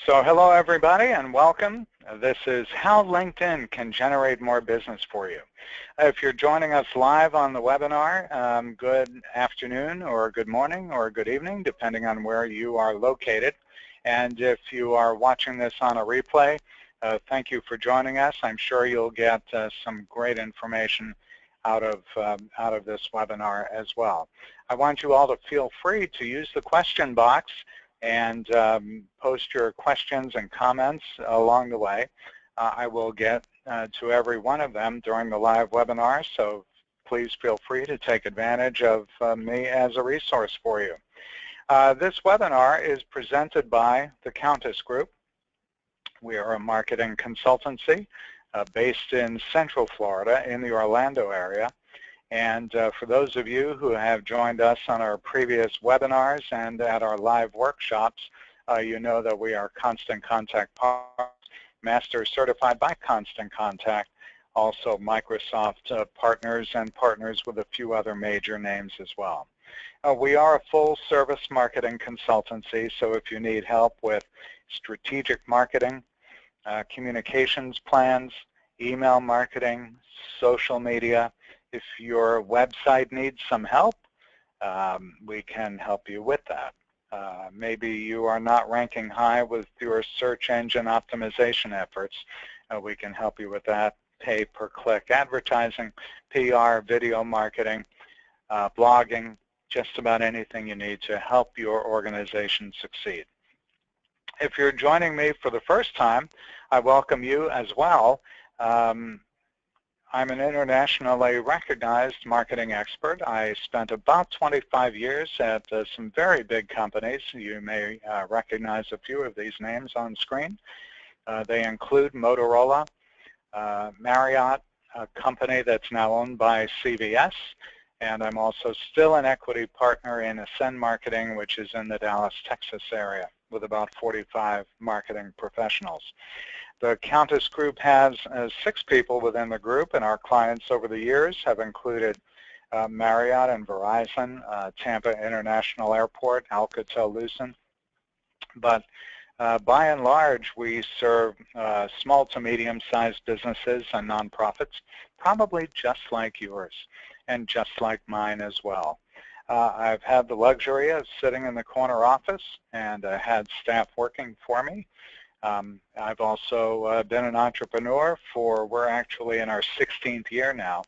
So hello everybody and welcome. This is how LinkedIn can generate more business for you. If you're joining us live on the webinar, good afternoon or good morning or good evening depending on where you are located. And if you are watching this on a replay, thank you for joining us. I'm sure you'll get some great information out of this webinar as well. I want you all to feel free to use the question box and post your questions and comments along the way. I will get to every one of them during the live webinar, so please feel free to take advantage of me as a resource for you. This webinar is presented by the Countess Group. We are a marketing consultancy based in Central Florida in the Orlando area. And for those of you who have joined us on our previous webinars and at our live workshops, you know that we are Constant Contact partners, Master Certified by Constant Contact, also Microsoft partners and partners with a few other major names as well. We are a full-service marketing consultancy, so if you need help with strategic marketing, communications plans, email marketing, social media, if your website needs some help, we can help you with that. Maybe you are not ranking high with your search engine optimization efforts. We can help you with that. Pay-per-click advertising, PR, video marketing, blogging, just about anything you need to help your organization succeed. If you're joining me for the first time, I welcome you as well. I'm an internationally recognized marketing expert. I spent about 25 years at some very big companies. You may recognize a few of these names on screen. They include Motorola, Marriott, a company that's now owned by CVS, and I'm also still an equity partner in Ascend Marketing, which is in the Dallas, Texas area with about 45 marketing professionals. The Countess Group has 6 people within the group, and our clients over the years have included Marriott and Verizon, Tampa International Airport, Alcatel-Lucent. But by and large, we serve small to medium-sized businesses and nonprofits, probably just like yours and just like mine as well. I've had the luxury of sitting in the corner office and had staff working for me. I've also been an entrepreneur we're actually in our 16th year now.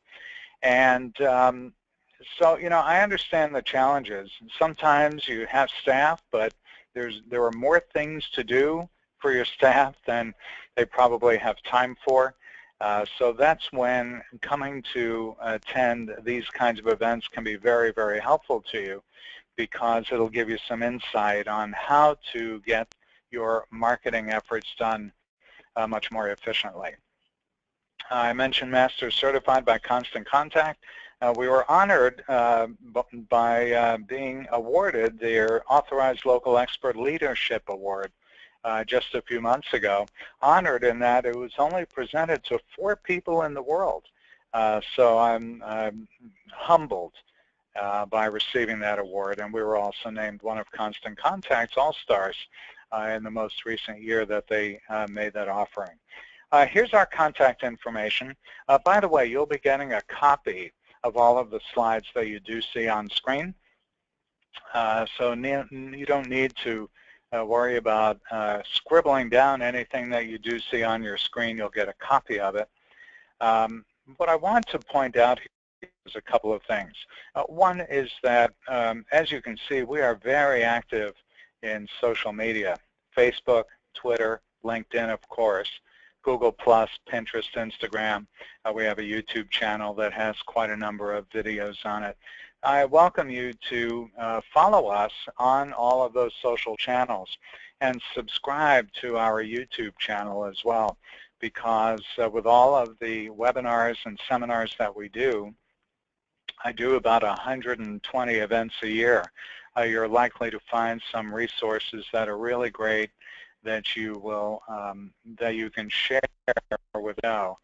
And so, you know, I understand the challenges. Sometimes you have staff, but there are more things to do for your staff than they probably have time for. So that's when coming to attend these kinds of events can be very, very helpful to you, because it'll give you some insight on how to get your marketing efforts done much more efficiently. I mentioned Master Certified by Constant Contact. We were honored by being awarded their Authorized Local Expert Leadership Award just a few months ago. Honored in that it was only presented to 4 people in the world. So I'm humbled by receiving that award, and we were also named one of Constant Contact's All-Stars in the most recent year that they made that offering. Here's our contact information. By the way, you'll be getting a copy of all of the slides that you do see on screen. So you don't need to worry about scribbling down anything that you do see on your screen. You'll get a copy of it. What I want to point out here is a couple of things. One is that, as you can see, we are very active in social media: Facebook, Twitter, LinkedIn, of course, Google+, Pinterest, Instagram. We have a YouTube channel that has quite a number of videos on it. I welcome you to follow us on all of those social channels and subscribe to our YouTube channel as well, because with all of the webinars and seminars that we do, I do about 120 events a year. You're likely to find some resources that are really great that you will that you can share with now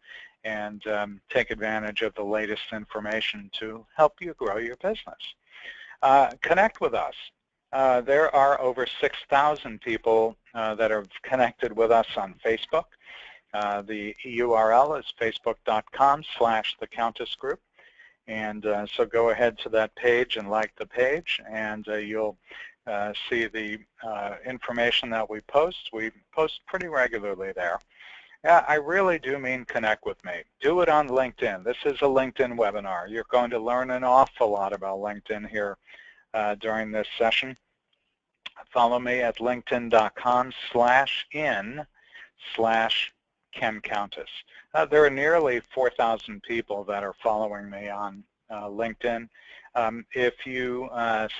and take advantage of the latest information to help you grow your business. Connect with us. There are over 6,000 people that have connected with us on Facebook. The URL is facebook.com/thecountessgroup. And so go ahead to that page and like the page, and you'll see the information that we post. We post pretty regularly there. Yeah, I really do mean connect with me. Do it on LinkedIn. This is a LinkedIn webinar. You're going to learn an awful lot about LinkedIn here during this session. Follow me at linkedin.com/in/Ken Countess. There are nearly 4,000 people that are following me on LinkedIn. If you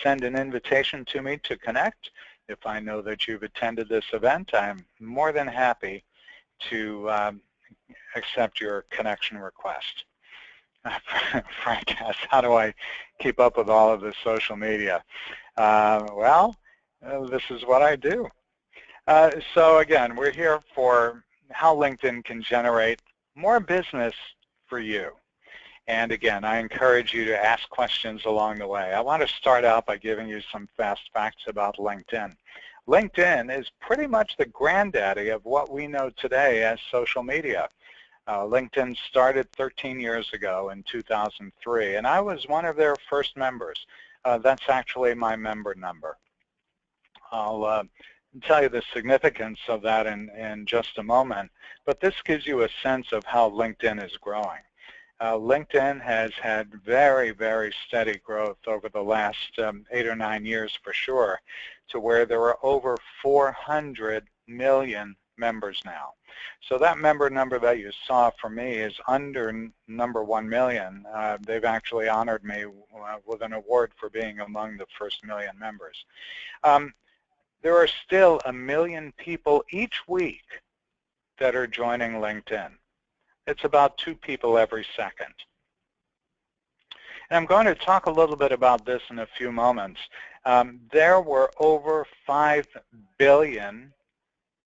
send an invitation to me to connect, if I know that you've attended this event, I'm more than happy to accept your connection request. Frank asks, how do I keep up with all of this social media? Well, this is what I do. So again, we're here for how LinkedIn can generate more business for you. And again, I encourage you to ask questions along the way. I want to start out by giving you some fast facts about LinkedIn. LinkedIn is pretty much the granddaddy of what we know today as social media. LinkedIn started 13 years ago in 2003, and I was one of their first members. That's actually my member number. I'll tell you the significance of that in just a moment, but this gives you a sense of how LinkedIn is growing. LinkedIn has had very, very steady growth over the last 8 or 9 years for sure, to where there are over 400 million members now. So that member number that you saw for me is under number 1 million. They've actually honored me with an award for being among the first million members. There are still 1 million people each week that are joining LinkedIn. It's about 2 people every second. And I'm going to talk a little bit about this in a few moments. There were over 5 billion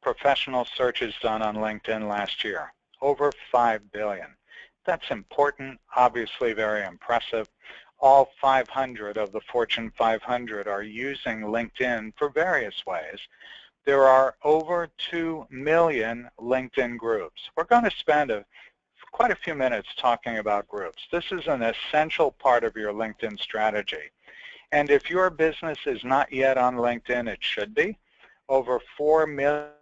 professional searches done on LinkedIn last year. Over 5 billion. That's important, obviously very impressive. All 500 of the Fortune 500 are using LinkedIn for various ways. There are over 2 million LinkedIn groups. We're going to spend quite a few minutes talking about groups. This is an essential part of your LinkedIn strategy. And if your business is not yet on LinkedIn, it should be. Over 4 million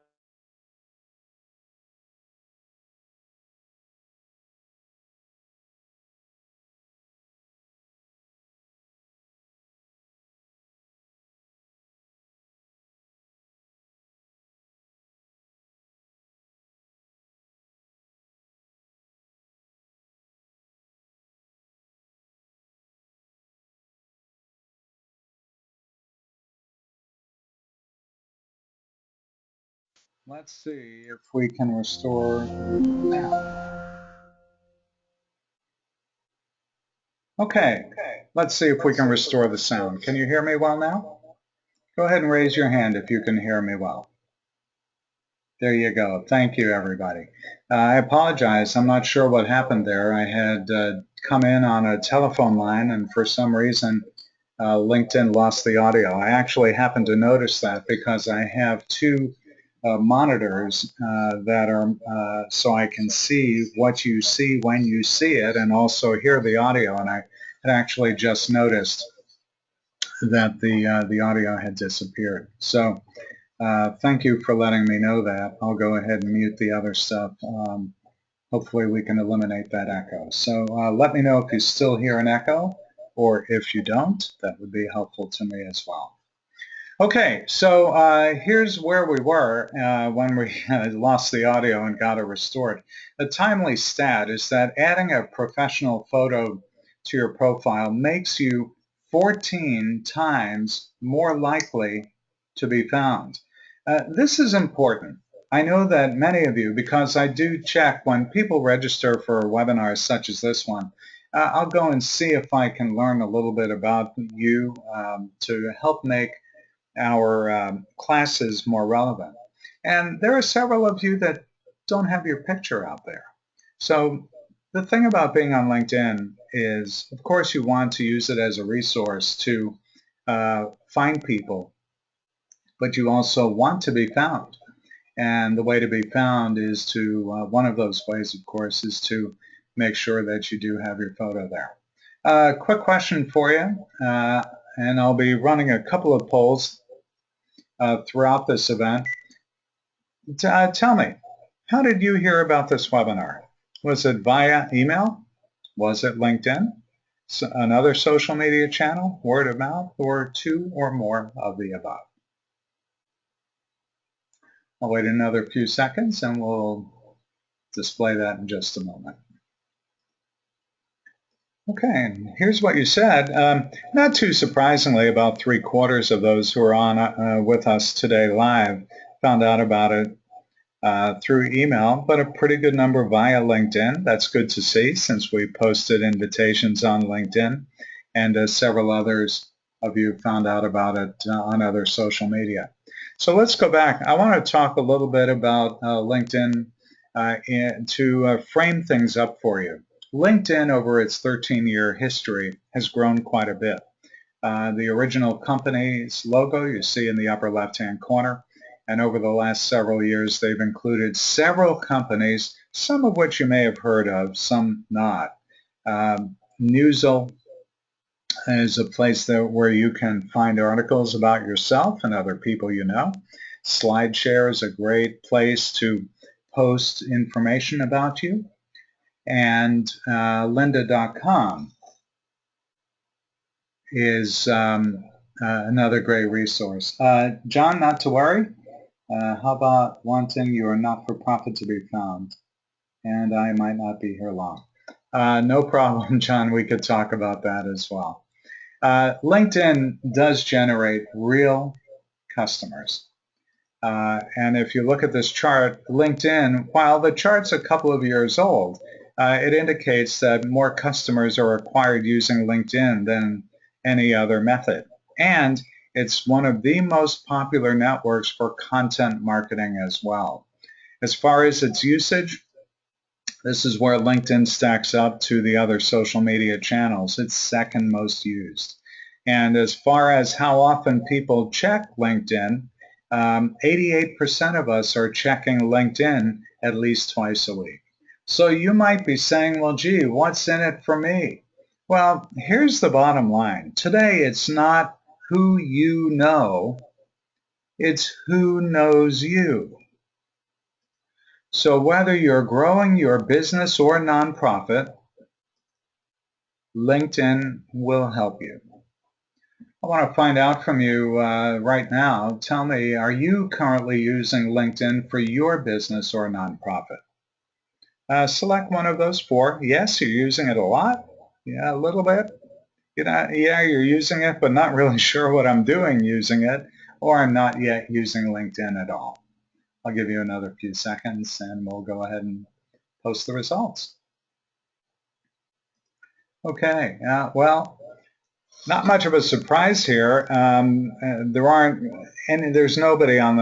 Let's see if we can restore now. Okay, let's see if we can restore the sound. Can you hear me well now? Go ahead and raise your hand if you can hear me well. There you go. Thank you, everybody. I apologize. I'm not sure what happened there. I had come in on a telephone line, and for some reason, LinkedIn lost the audio. I actually happened to notice that because I have 2 monitors that are so I can see what you see when you see it, and also hear the audio. And I had actually just noticed that the audio had disappeared. So thank you for letting me know that. I'll go ahead and mute the other stuff. Hopefully we can eliminate that echo. So let me know if you still hear an echo, or if you don't. That would be helpful to me as well. Okay, so here's where we were when we lost the audio and got it restored. The timely stat is that adding a professional photo to your profile makes you 14 times more likely to be found. This is important. I know that many of you, because I do check when people register for webinars such as this one, I'll go and see if I can learn a little bit about you to help make our classes more relevant. And there are several of you that don't have your picture out there. So the thing about being on LinkedIn is, of course, you want to use it as a resource to find people but you also want to be found. And the way to be found is to, one of those ways, of course, is to make sure that you do have your photo there. Quick question for you, and I'll be running a couple of polls throughout this event. Tell me, how did you hear about this webinar? Was it via email? Was it LinkedIn? Another social media channel, word of mouth, or two or more of the above? I'll wait another few seconds and we'll display that in just a moment. Okay, and here's what you said. Not too surprisingly, about 3/4 of those who are on with us today live found out about it through email, but a pretty good number via LinkedIn. That's good to see since we posted invitations on LinkedIn, and several others of you found out about it on other social media. So let's go back. I want to talk a little bit about LinkedIn to frame things up for you. LinkedIn, over its 13-year history, has grown quite a bit. The original company's logo you see in the upper left-hand corner, and over the last several years they've included several companies, some of which you may have heard of, some not. Newsel is a place where you can find articles about yourself and other people you know. SlideShare is a great place to post information about you. And lynda.com is another great resource. John, not to worry. How about wanting your not-for-profit to be found? And I might not be here long. No problem, John. We could talk about that as well. LinkedIn does generate real customers. And if you look at this chart, LinkedIn, while the chart's a couple of years old, it indicates that more customers are acquired using LinkedIn than any other method. And it's one of the most popular networks for content marketing as well. As far as its usage, this is where LinkedIn stacks up to the other social media channels. It's second most used. And as far as how often people check LinkedIn, 88% of us are checking LinkedIn at least twice a week. So you might be saying, well, gee, what's in it for me? Well, here's the bottom line. Today, it's not who you know, it's who knows you. So whether you're growing your business or nonprofit, LinkedIn will help you. I want to find out from you right now. Tell me, are you currently using LinkedIn for your business or nonprofit? Select one of those four. Yes, you're using it a lot. Yeah, a little bit. Yeah, you're using it, but not really sure what I'm doing using it, or I'm not yet using LinkedIn at all. I'll give you another few seconds and we'll go ahead and post the results. Okay, well, not much of a surprise here. There's nobody on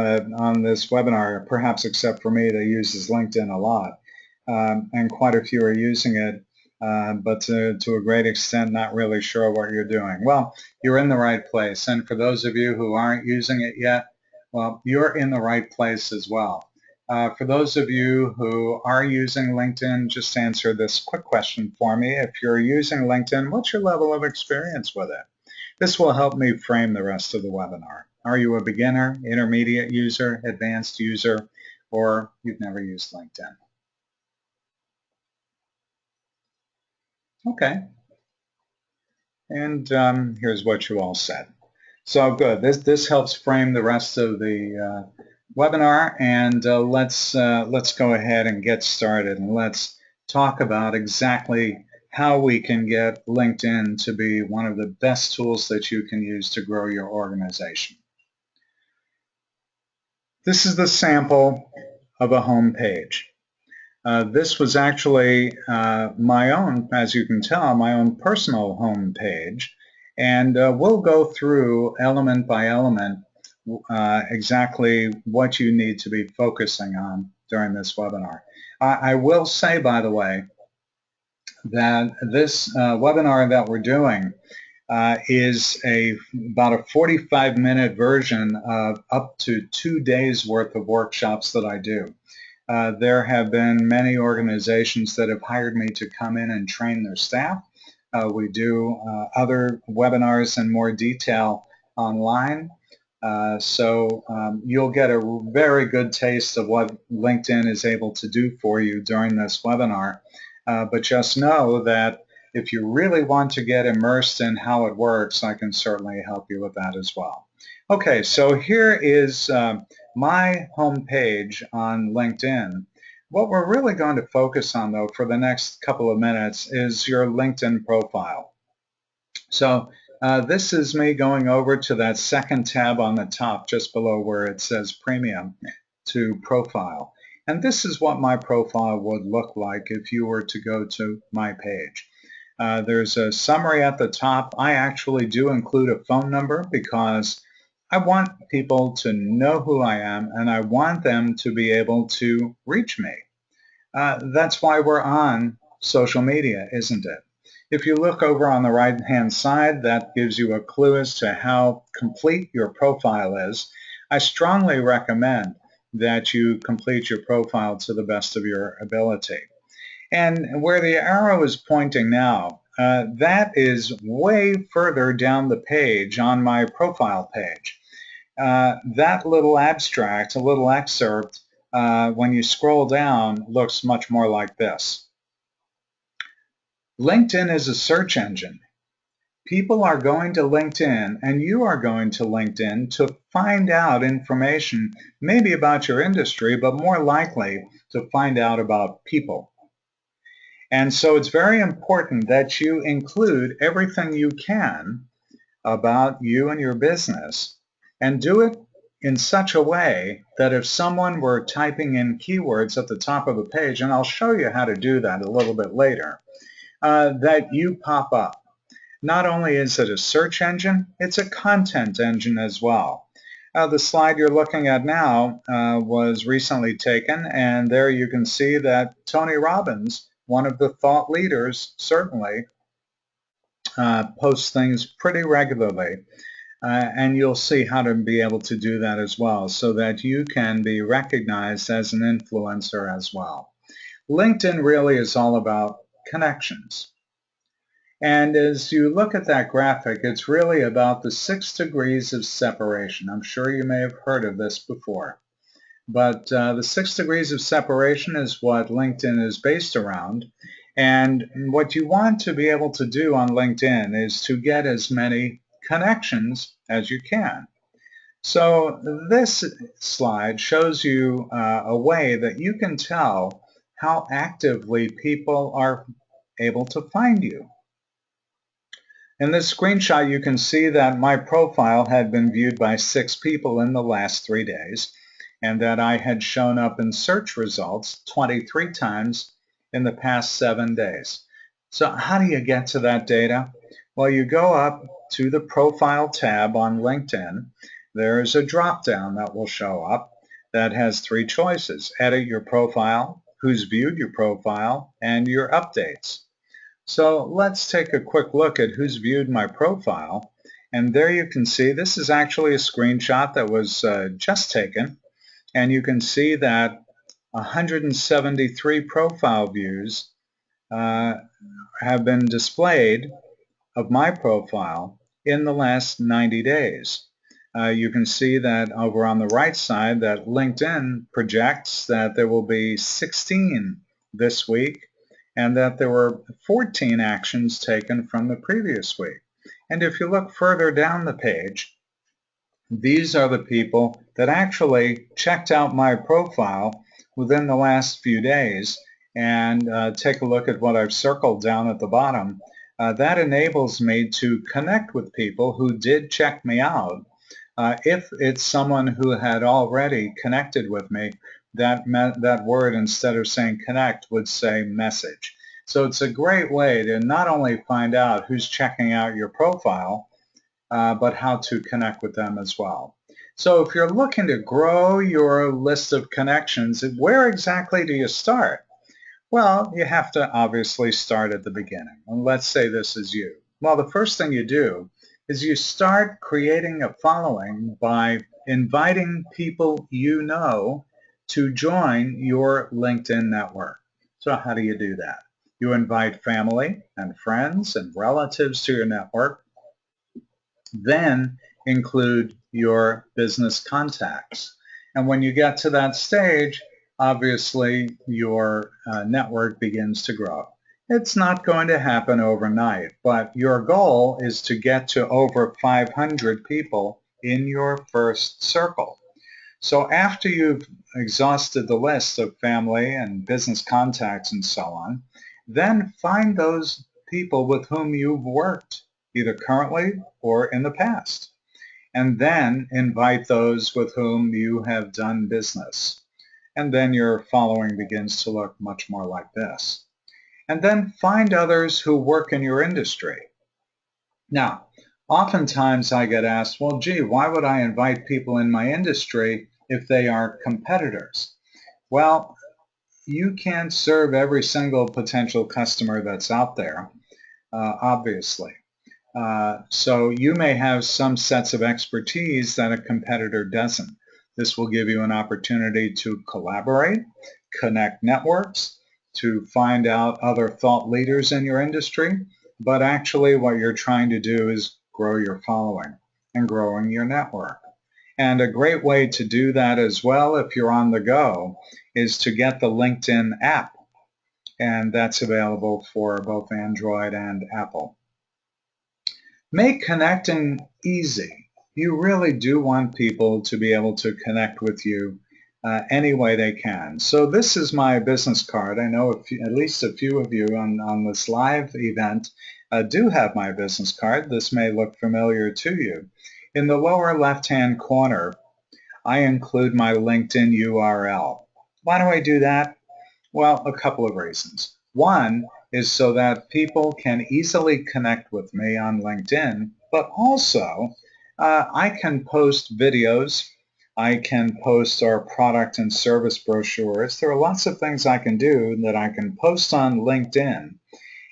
this webinar, perhaps except for me, that uses LinkedIn a lot, and quite a few are using it, but to a great extent, not really sure what you're doing. Well, you're in the right place, and for those of you who aren't using it yet, well, you're in the right place as well. For those of you who are using LinkedIn, just answer this quick question for me. If you're using LinkedIn, what's your level of experience with it? This will help me frame the rest of the webinar. Are you a beginner, intermediate user, advanced user, or you've never used LinkedIn? Okay. And here's what you all said. So good. This helps frame the rest of the webinar, and let's go ahead and get started, and let's talk about exactly how we can get LinkedIn to be one of the best tools that you can use to grow your organization. This is the sample of a home page. This was actually my own, as you can tell, my own personal home page, and we'll go through element by element exactly what you need to be focusing on during this webinar. I will say, by the way, that this webinar that we're doing is about a 45-minute version of up to 2 days worth of workshops that I do. There have been many organizations that have hired me to come in and train their staff. We do other webinars in more detail online. So you'll get a very good taste of what LinkedIn is able to do for you during this webinar. But just know that if you really want to get immersed in how it works, I can certainly help you with that as well. Okay, so here is my homepage on LinkedIn. What we're really going to focus on, though, for the next couple of minutes is your LinkedIn profile. So this is me going over to that second tab on the top, just below where it says Premium, to Profile. And this is what my profile would look like if you were to go to my page. There's a summary at the top. I actually do include a phone number because I want people to know who I am, and I want them to be able to reach me. That's why we're on social media, isn't it? If you look over on the right-hand side, that gives you a clue as to how complete your profile is. I strongly recommend that you complete your profile to the best of your ability. And where the arrow is pointing now, that is way further down the page on my profile page. That little abstract, a little excerpt, when you scroll down, looks much more like this. LinkedIn is a search engine. People are going to LinkedIn, and you are going to LinkedIn to find out information, maybe about your industry, but more likely to find out about people. And so it's very important that you include everything you can about you and your business, and do it in such a way that if someone were typing in keywords at the top of the page, and I'll show you how to do that a little bit later, that you pop up. Not only is it a search engine, it's a content engine as well. The slide you're looking at now was recently taken, and there you can see that Tony Robbins, one of the thought leaders, certainly posts things pretty regularly. And you'll see how to be able to do that as well, so that you can be recognized as an influencer as well. LinkedIn really is all about connections. And as you look at that graphic, it's really about the 6 degrees of separation. I'm sure you may have heard of this before. But the 6 degrees of separation is what LinkedIn is based around. And what you want to be able to do on LinkedIn is to get as many connections as you can. So this slide shows you a way that you can tell how actively people are able to find you. In this screenshot, you can see that my profile had been viewed by 6 people in the last 3 days, and that I had shown up in search results 23 times in the past 7 days. So how do you get to that data? Well, you go up to the Profile tab on LinkedIn. There's a drop-down that will show up that has 3 choices: edit your profile, who's viewed your profile, and your updates. So let's take a quick look at who's viewed my profile. And there you can see this is actually a screenshot that was just taken. And you can see that 173 profile views have been displayed of my profile in the last 90 days. You can see that over on the right side that LinkedIn projects that there will be 16 this week, and that there were 14 actions taken from the previous week. And if you look further down the page, these are the people that actually checked out my profile within the last few days. And take a look at what I've circled down at the bottom. That enables me to connect with people who did check me out. If it's someone who had already connected with me, that word, instead of saying connect, would say message. So it's a great way to not only find out who's checking out your profile, but how to connect with them as well. So if you're looking to grow your list of connections, where exactly do you start? Well, you have to obviously start at the beginning. And let's say this is you. Well, the first thing you do is you start creating a following by inviting people you know to join your LinkedIn network. So how do you do that? You invite family and friends and relatives to your network, then include your business contacts. And when you get to that stage, obviously your network begins to grow. It's not going to happen overnight, but your goal is to get to over 500 people in your first circle. So after you've exhausted the list of family and business contacts and so on, then find those people with whom you've worked, either currently or in the past, and then invite those with whom you have done business. And then your following begins to look much more like this. And then find others who work in your industry. Now, oftentimes I get asked, well, gee, why would I invite people in my industry if they are competitors? Well, you can't serve every single potential customer that's out there, obviously. So you may have some sets of expertise that a competitor doesn't. This will give you an opportunity to collaborate, connect networks, to find out other thought leaders in your industry. But actually what you're trying to do is grow your following and growing your network. And a great way to do that as well, if you're on the go, is to get the LinkedIn app. And that's available for both Android and Apple. Make connecting easy. You really do want people to be able to connect with you any way they can. So this is my business card. I know at least a few of you on this live event do have my business card. This may look familiar to you. In the lower left-hand corner, I include my LinkedIn URL. Why do I do that? Well, a couple of reasons. One is so that people can easily connect with me on LinkedIn, but also I can post videos, I can post our product and service brochures. There are lots of things I can do that I can post on LinkedIn.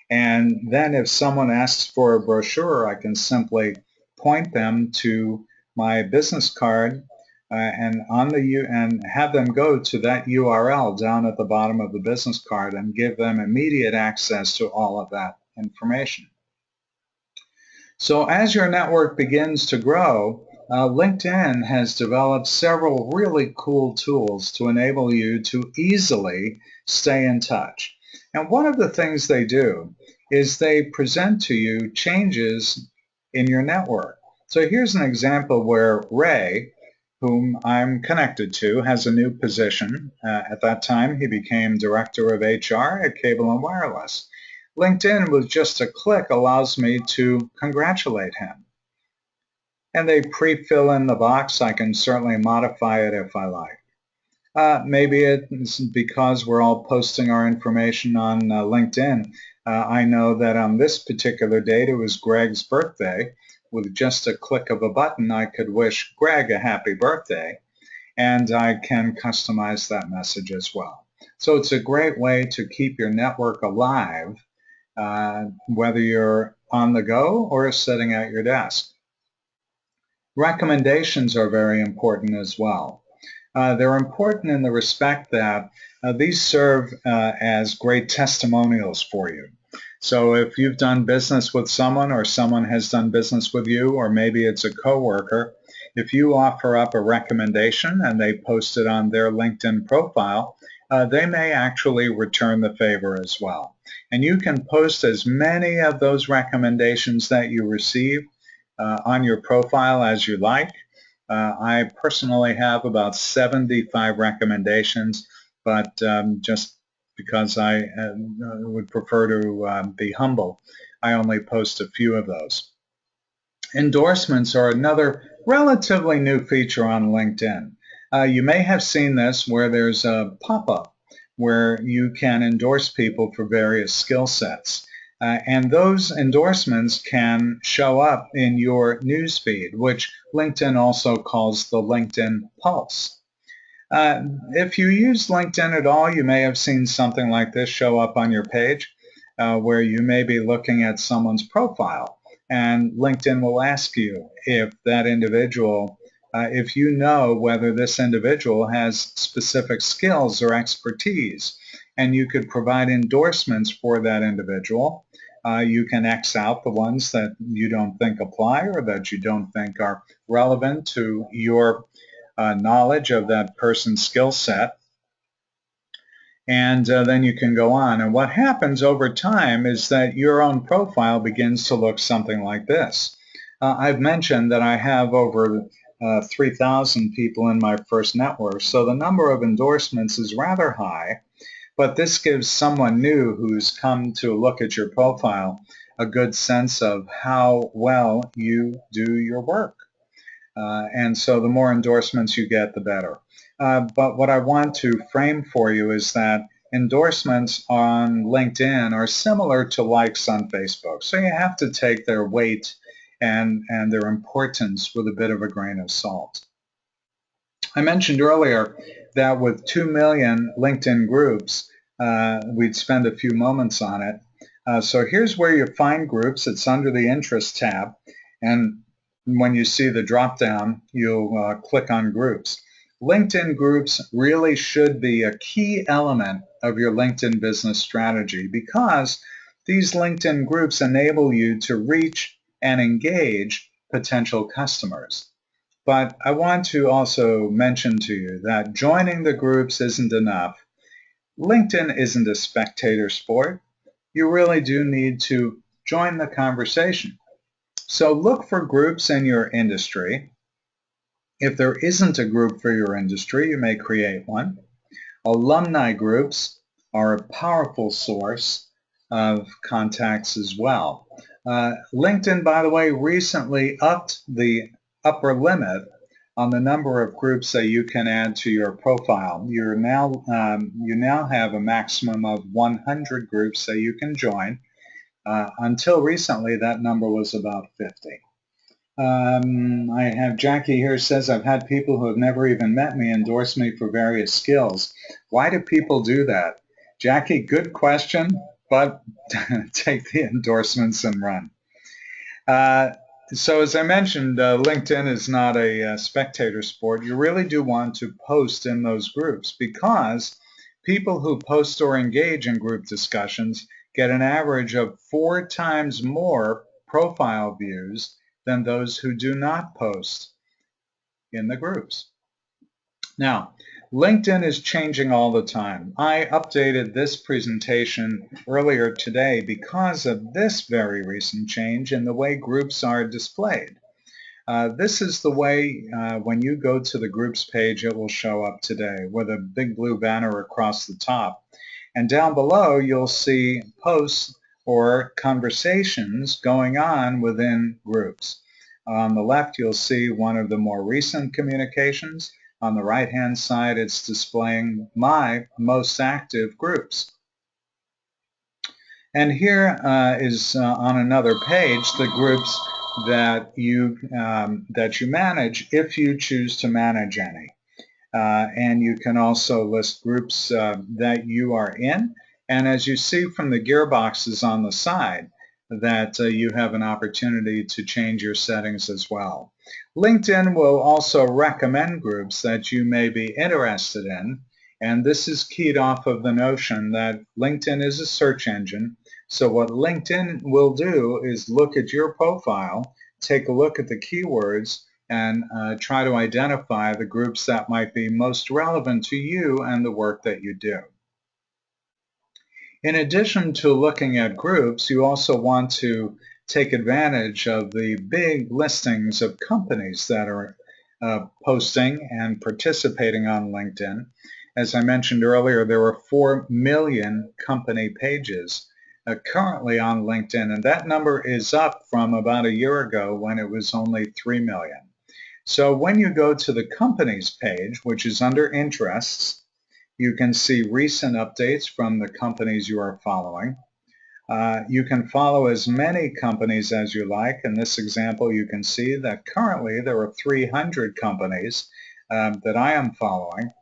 And then if someone asks for a brochure, I can simply point them to my business card and have them go to that URL down at the bottom of the business card and give them immediate access to all of that information. So as your network begins to grow, LinkedIn has developed several really cool tools to enable you to easily stay in touch. And one of the things they do is they present to you changes in your network. So here's an example where Ray, whom I'm connected to, has a new position. At that time, he became Director of HR at Cable & Wireless. LinkedIn, with just a click, allows me to congratulate him. And they pre-fill in the box. I can certainly modify it if I like. Maybe it's because we're all posting our information on LinkedIn. I know that on this particular date, it was Greg's birthday. With just a click of a button, I could wish Greg a happy birthday, and I can customize that message as well. So it's a great way to keep your network alive, whether you're on the go or sitting at your desk. Recommendations are very important as well. They're important in the respect that these serve as great testimonials for you. So if you've done business with someone or someone has done business with you, or maybe it's a coworker, if you offer up a recommendation and they post it on their LinkedIn profile, they may actually return the favor as well. And you can post as many of those recommendations that you receive on your profile as you like. I personally have about 75 recommendations, but just because I would prefer to be humble, I only post a few of those. Endorsements are another relatively new feature on LinkedIn. You may have seen this where there's a pop-up where you can endorse people for various skill sets. And those endorsements can show up in your newsfeed, which LinkedIn also calls the LinkedIn Pulse. If you use LinkedIn at all, you may have seen something like this show up on your page. where you may be looking at someone's profile, and LinkedIn will ask you if that individual, if you know whether this individual has specific skills or expertise, and you could provide endorsements for that individual. You can X out the ones that you don't think apply or that you don't think are relevant to your knowledge of that person's skill set. And then you can go on. And what happens over time is that your own profile begins to look something like this. I've mentioned that I have over 3,000 people in my first network, so the number of endorsements is rather high, but this gives someone new who's come to look at your profile a good sense of how well you do your work. And so the more endorsements you get, the better. But what I want to frame for you is that endorsements on LinkedIn are similar to likes on Facebook. So you have to take their weight and their importance with a bit of a grain of salt. I mentioned earlier that with 2 million LinkedIn groups, we'd spend a few moments on it. So here's where you find groups. It's under the Interest tab. And when you see the drop-down, you'll click on groups. LinkedIn groups really should be a key element of your LinkedIn business strategy because these LinkedIn groups enable you to reach and engage potential customers. But I want to also mention to you that joining the groups isn't enough. LinkedIn isn't a spectator sport. You really do need to join the conversation. So look for groups in your industry. If there isn't a group for your industry, you may create one. Alumni groups are a powerful source of contacts as well. LinkedIn, by the way, recently upped the upper limit on the number of groups that you can add to your profile. You now have a maximum of 100 groups that you can join. Until recently, that number was about 50. I have Jackie here says, I've had people who have never even met me endorse me for various skills. Why do people do that? Jackie, good question, but take the endorsements and run. So as I mentioned, LinkedIn is not a spectator sport. You really do want to post in those groups because people who post or engage in group discussions get an average of 4 times more profile views than those who do not post in the groups. Now, LinkedIn is changing all the time. I updated this presentation earlier today because of this very recent change in the way groups are displayed. This is the way when you go to the groups page, it will show up today with a big blue banner across the top. And down below, you'll see posts or conversations going on within groups. On the left, you'll see one of the more recent communications. On the right-hand side, it's displaying my most active groups. And here is on another page the groups that you manage if you choose to manage any. And you can also list groups that you are in. And as you see from the gearboxes on the side, that you have an opportunity to change your settings as well. LinkedIn will also recommend groups that you may be interested in, and this is keyed off of the notion that LinkedIn is a search engine. So what LinkedIn will do is look at your profile, take a look at the keywords, and try to identify the groups that might be most relevant to you and the work that you do. In addition to looking at groups, you also want to take advantage of the big listings of companies that are posting and participating on LinkedIn. As I mentioned earlier, there are 4 million company pages currently on LinkedIn, and that number is up from about a year ago when it was only 3 million. So when you go to the companies page, which is under interests, you can see recent updates from the companies you are following. You can follow as many companies as you like. In this example, you can see that currently there are 300 companies that I am following.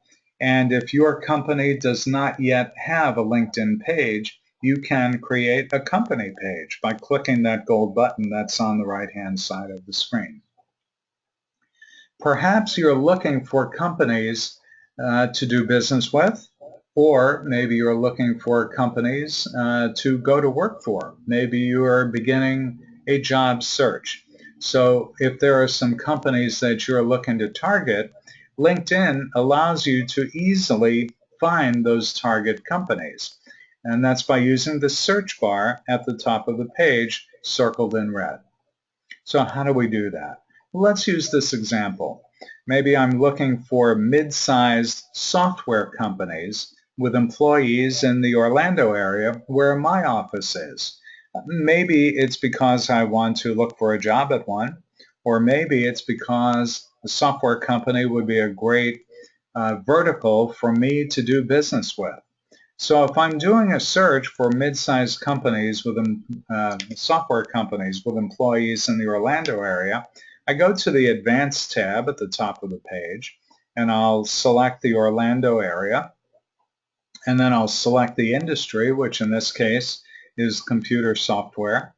And if your company does not yet have a LinkedIn page, you can create a company page by clicking that gold button that's on the right-hand side of the screen. Perhaps you're looking for companies to do business with, or maybe you're looking for companies to go to work for. Maybe you are beginning a job search. So if there are some companies that you're looking to target, LinkedIn allows you to easily find those target companies. And that's by using the search bar at the top of the page circled in red. So how do we do that? Let's use this example. Maybe I'm looking for mid-sized software companies with employees in the Orlando area where my office is. Maybe it's because I want to look for a job at one, or maybe it's because a software company would be a great vertical for me to do business with. So if I'm doing a search for mid-sized companies with software companies with employees in the Orlando area, I go to the Advanced tab at the top of the page, and I'll select the Orlando area, and then I'll select the industry, which in this case is computer software.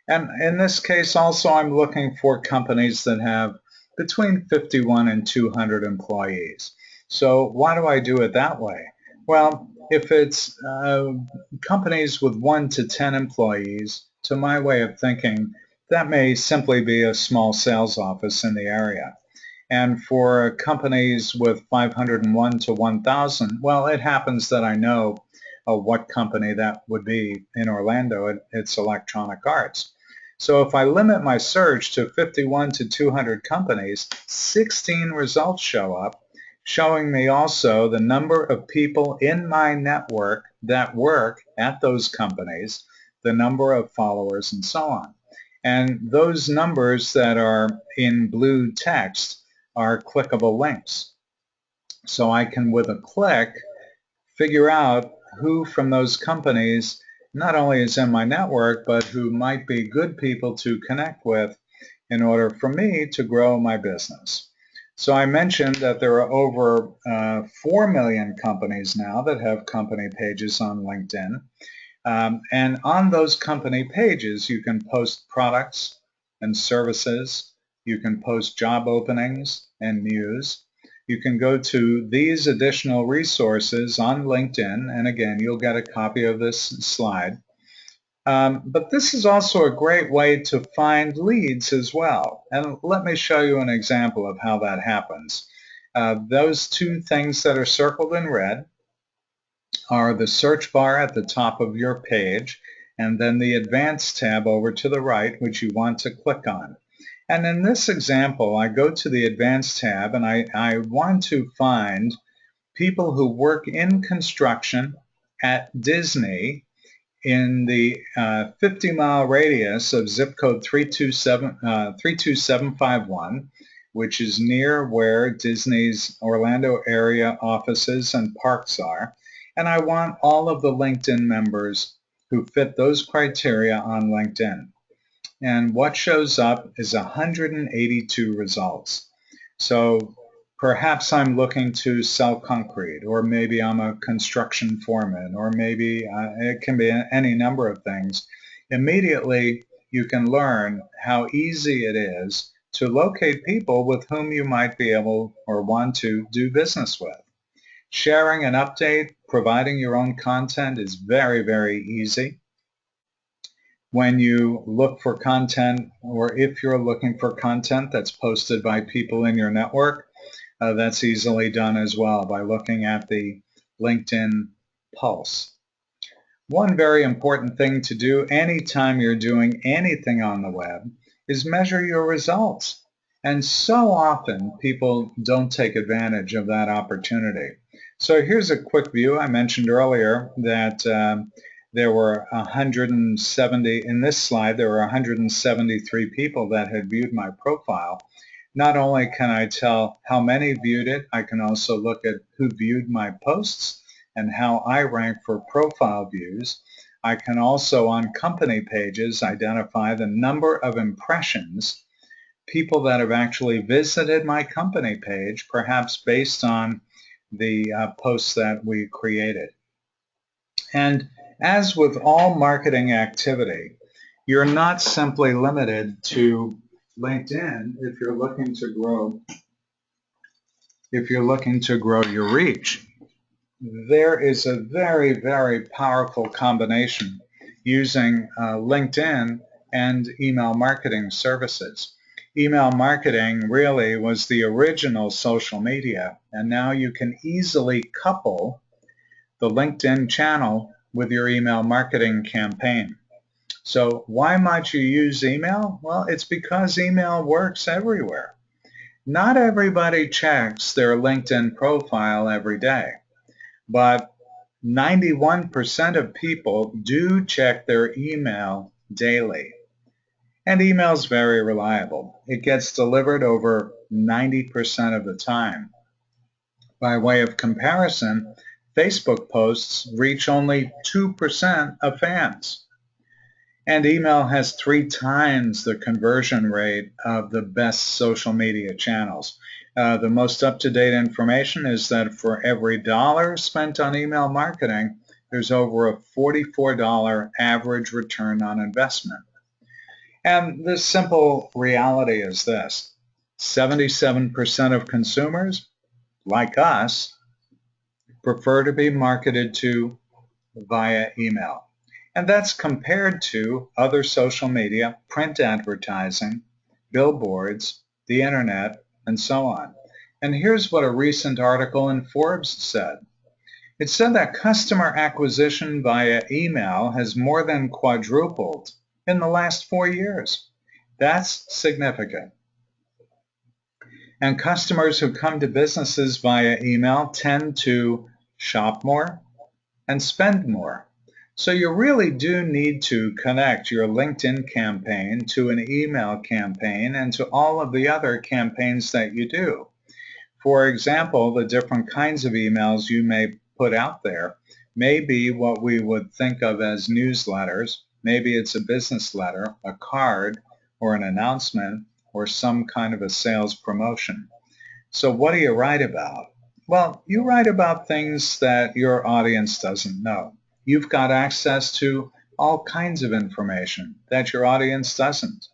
And in this case also I'm looking for companies that have between 51 and 200 employees. So why do I do it that way? Well, if it's companies with 1 to 10 employees, to my way of thinking, that may simply be a small sales office in the area. And for companies with 501 to 1,000, well, it happens that I know what company that would be in Orlando. It's Electronic Arts. So if I limit my search to 51 to 200 companies, 16 results show up, showing me also the number of people in my network that work at those companies, the number of followers, and so on. And those numbers that are in blue text are clickable links. So I can, with a click, figure out who from those companies not only is in my network, but who might be good people to connect with in order for me to grow my business. So I mentioned that there are over 4 million companies now that have company pages on LinkedIn. And on those company pages, you can post products and services. You can post job openings and news. You can go to these additional resources on LinkedIn, and again, you'll get a copy of this slide. But this is also a great way to find leads as well. And let me show you an example of how that happens. Those two things that are circled in red are the search bar at the top of your page, and then the Advanced tab over to the right, which you want to click on. And in this example, I go to the Advanced tab, and I want to find people who work in construction at Disney in the 50-mile radius of zip code 32751, which is near where Disney's Orlando area offices and parks are. And I want all of the LinkedIn members who fit those criteria on LinkedIn. And what shows up is 182 results. So perhaps I'm looking to sell concrete, or maybe I'm a construction foreman, or maybe it can be any number of things. Immediately, you can learn how easy it is to locate people with whom you might be able or want to do business with. Sharing an update, providing your own content is very, very easy. When you look for content, or if you're looking for content that's posted by people in your network, that's easily done as well by looking at the LinkedIn Pulse. One very important thing to do anytime you're doing anything on the web is measure your results. And so often people don't take advantage of that opportunity. So here's a quick view. I mentioned earlier that there were 170, in this slide, there were 173 people that had viewed my profile. Not only can I tell how many viewed it, I can also look at who viewed my posts and how I rank for profile views. I can also, on company pages, identify the number of impressions, people that have actually visited my company page, perhaps based on the posts that we created. And As with all marketing activity, you're not simply limited to LinkedIn if you're looking to grow your reach. There is a very, very powerful combination using LinkedIn and email marketing services. Email marketing really was the original social media, and now you can easily couple the LinkedIn channel with your email marketing campaign. So why might you use email? Well, it's because email works everywhere. Not everybody checks their LinkedIn profile every day, but 91% of people do check their email daily. And email is very reliable. It gets delivered over 90% of the time. By way of comparison, Facebook posts reach only 2% of fans. And email has 3 times the conversion rate of the best social media channels. The most up-to-date information is that for every $1 spent on email marketing, there's over a $44 average return on investment. And the simple reality is this: 77% of consumers, like us, prefer to be marketed to via email. And that's compared to other social media, print advertising, billboards, the internet, and so on. And here's what a recent article in Forbes said. It said that customer acquisition via email has more than quadrupled in the last 4 years. That's significant. And customers who come to businesses via email tend to shop more and spend more. So you really do need to connect your LinkedIn campaign to an email campaign and to all of the other campaigns that you do. For example, the different kinds of emails you may put out there may be what we would think of as newsletters. Maybe it's a business letter, a card, or an announcement, or some kind of a sales promotion. So what do you write about? Well, you write about things that your audience doesn't know. You've got access to all kinds of information that your audience doesn't.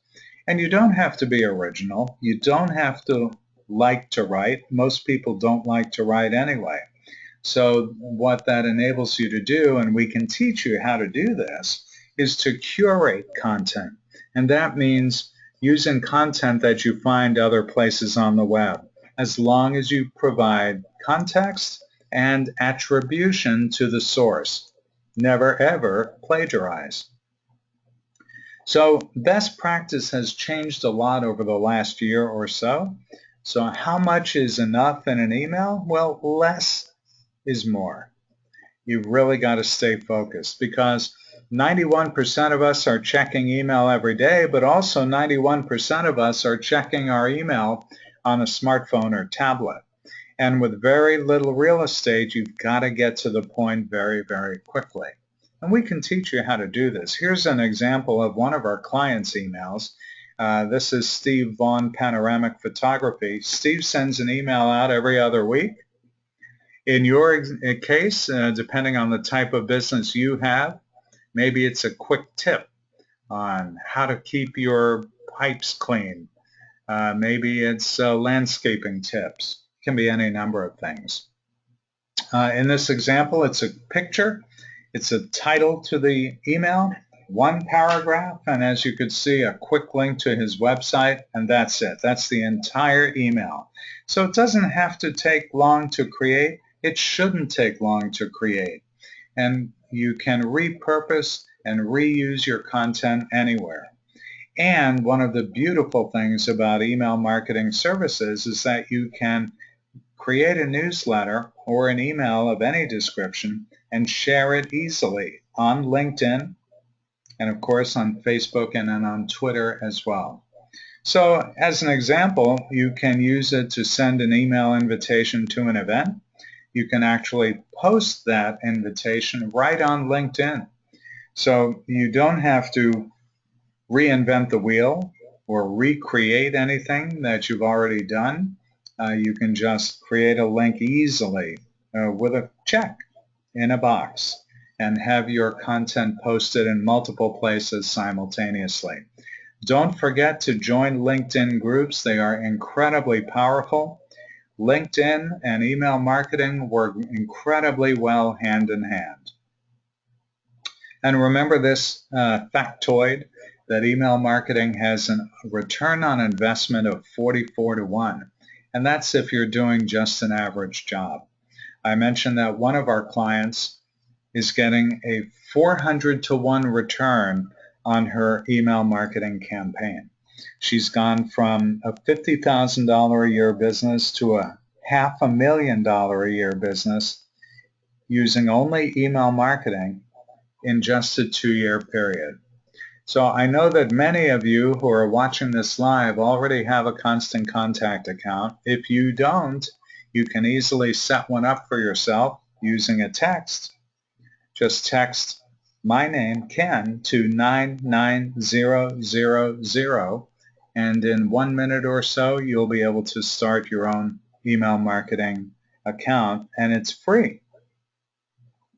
And you don't have to be original. You don't have to like to write. Most people don't like to write anyway. So what that enables you to do, and we can teach you how to do this, is to curate content. And that means using content that you find other places on the web, as long as you provide context and attribution to the source. Never ever plagiarize. So best practice has changed a lot over the last year or so. So how much is enough in an email? Well, less is more. You've really got to stay focused, because 91% of us are checking email every day, but also 91% of us are checking our email on a smartphone or tablet. And with very little real estate, you've got to get to the point very, very quickly. And we can teach you how to do this. Here's an example of one of our clients' emails. This is Steve Vaughn, Panoramic Photography. Steve sends an email out every other week. In your case, depending on the type of business you have, maybe it's a quick tip on how to keep your pipes clean. Maybe it's landscaping tips. It can be any number of things. In this example, it's a picture. It's a title to the email, 1 paragraph, and as you could see, a quick link to his website, and that's it. That's the entire email. So it doesn't have to take long to create. It shouldn't take long to create. And you can repurpose and reuse your content anywhere. And one of the beautiful things about email marketing services is that you can create a newsletter or an email of any description and share it easily on LinkedIn and, of course, on Facebook and then on Twitter as well. So as an example, you can use it to send an email invitation to an event. You can actually post that invitation right on LinkedIn. So you don't have to reinvent the wheel or recreate anything that you've already done. You can just create a link easily with a check in a box. and have your content posted in multiple places simultaneously. Don't forget to join LinkedIn groups. They are incredibly powerful. LinkedIn and email marketing work incredibly well hand in hand. And remember this factoid that email marketing has a return on investment of 44 to 1. And that's if you're doing just an average job. I mentioned that one of our clients is getting a 400 to 1 return on her email marketing campaign. She's gone from a $50,000 a year business to a $500,000 a year business using only email marketing in just a 2-year period. So I know that many of you who are watching this live already have a Constant Contact account. If you don't, you can easily set one up for yourself using a text. Just text my name, Ken, to 99000, and in 1 minute or so you'll be able to start your own email marketing account, and it's free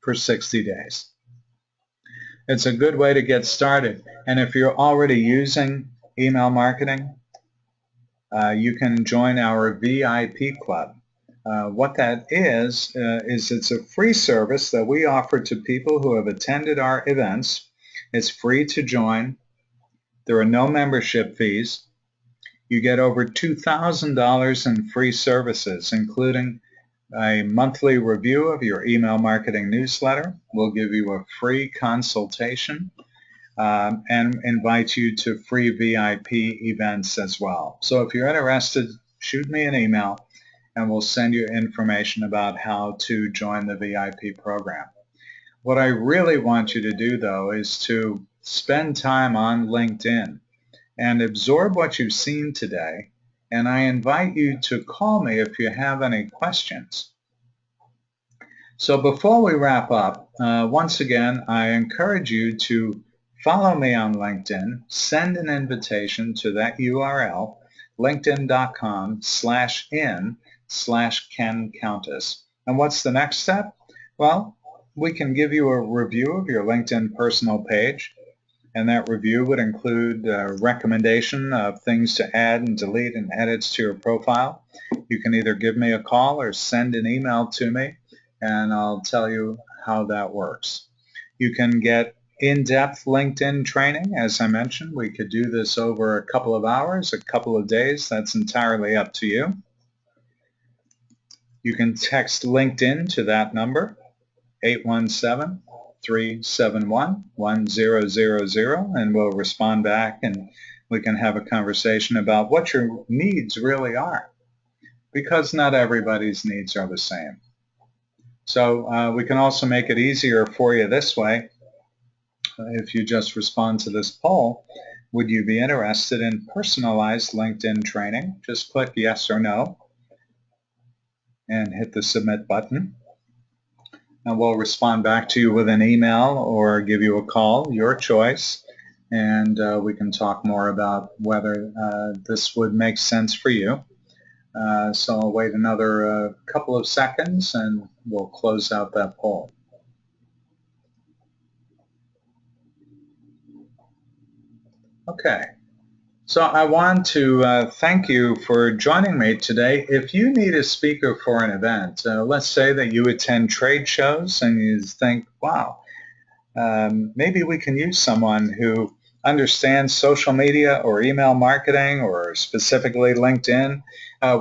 for 60 days. It's a good way to get started. And if you're already using email marketing, you can join our VIP club. What that is it's a free service that we offer to people who have attended our events. It's free to join. There are no membership fees. You get over $2,000 in free services, including a monthly review of your email marketing newsletter. We'll give you a free consultation and invite you to free VIP events as well. So if you're interested, shoot me an email and we'll send you information about how to join the VIP program. What I really want you to do, though, is to spend time on LinkedIn and absorb what you've seen today, and I invite you to call me if you have any questions. So before we wrap up, once again, I encourage you to follow me on LinkedIn, send an invitation to that URL, linkedin.com/in/Ken Countess. And what's the next step? Well, we can give you a review of your LinkedIn personal page, and that review would include a recommendation of things to add and delete and edits to your profile. You can either give me a call or send an email to me, and I'll tell you how that works. You can get in-depth LinkedIn training. As I mentioned, we could do this over a couple of hours, a couple of days. That's entirely up to you. You can text LinkedIn to that number, 817-371-1000, and we'll respond back and we can have a conversation about what your needs really are, because not everybody's needs are the same. So we can also make it easier for you this way. If you just respond to this poll, would you be interested in personalized LinkedIn training? Just click yes or no and hit the submit button. And we'll respond back to you with an email or give you a call, your choice, and we can talk more about whether this would make sense for you. So I'll wait another couple of seconds and we'll close out that poll. Okay, so I want to thank you for joining me today. If you need a speaker for an event, let's say that you attend trade shows and you think, wow, maybe we can use someone who understands social media or email marketing or specifically LinkedIn.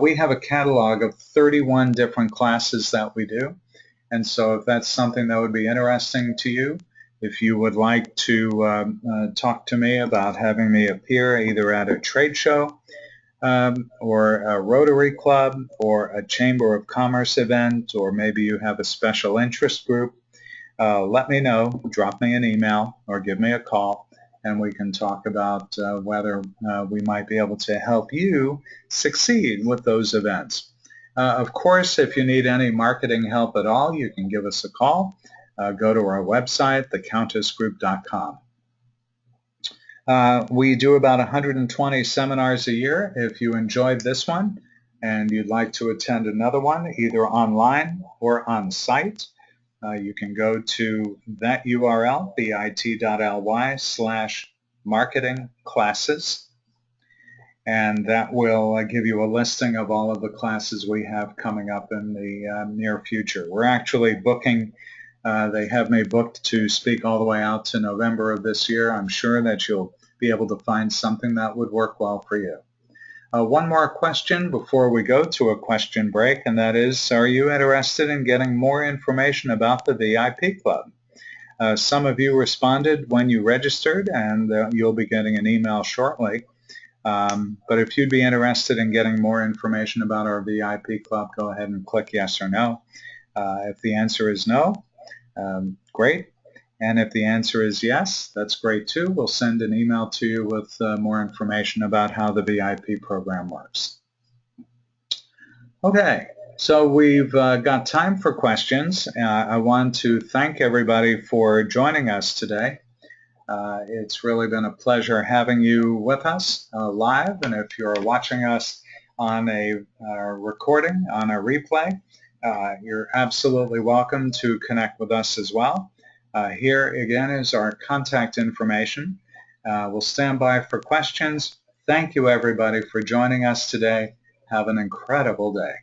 We have a catalog of 31 different classes that we do. And so if that's something that would be interesting to you, if you would like to talk to me about having me appear either at a trade show or a Rotary Club or a Chamber of Commerce event, or maybe you have a special interest group, let me know, drop me an email or give me a call, and we can talk about whether we might be able to help you succeed with those events. Of course, if you need any marketing help at all, you can give us a call. Go to our website, thecountessgroup.com. We do about 120 seminars a year. If you enjoyed this one and you'd like to attend another one, either online or on site, You can go to that URL, bit.ly/marketing classes, and that will give you a listing of all of the classes we have coming up in the near future. We're actually booking, they have me booked to speak all the way out to November of this year. I'm sure that you'll be able to find something that would work well for you. One more question before we go to a question break, and that is, are you interested in getting more information about the VIP Club? Some of you responded when you registered, and you'll be getting an email shortly. But if you'd be interested in getting more information about our VIP Club, go ahead and click yes or no. If the answer is no, great. And if the answer is yes, that's great too. We'll send an email to you with more information about how the VIP program works. Okay, so we've got time for questions. I want to thank everybody for joining us today. It's really been a pleasure having you with us live, and if you're watching us on a recording, on a replay, you're absolutely welcome to connect with us as well. Here again is our contact information. We'll stand by for questions. Thank you everybody for joining us today. Have an incredible day.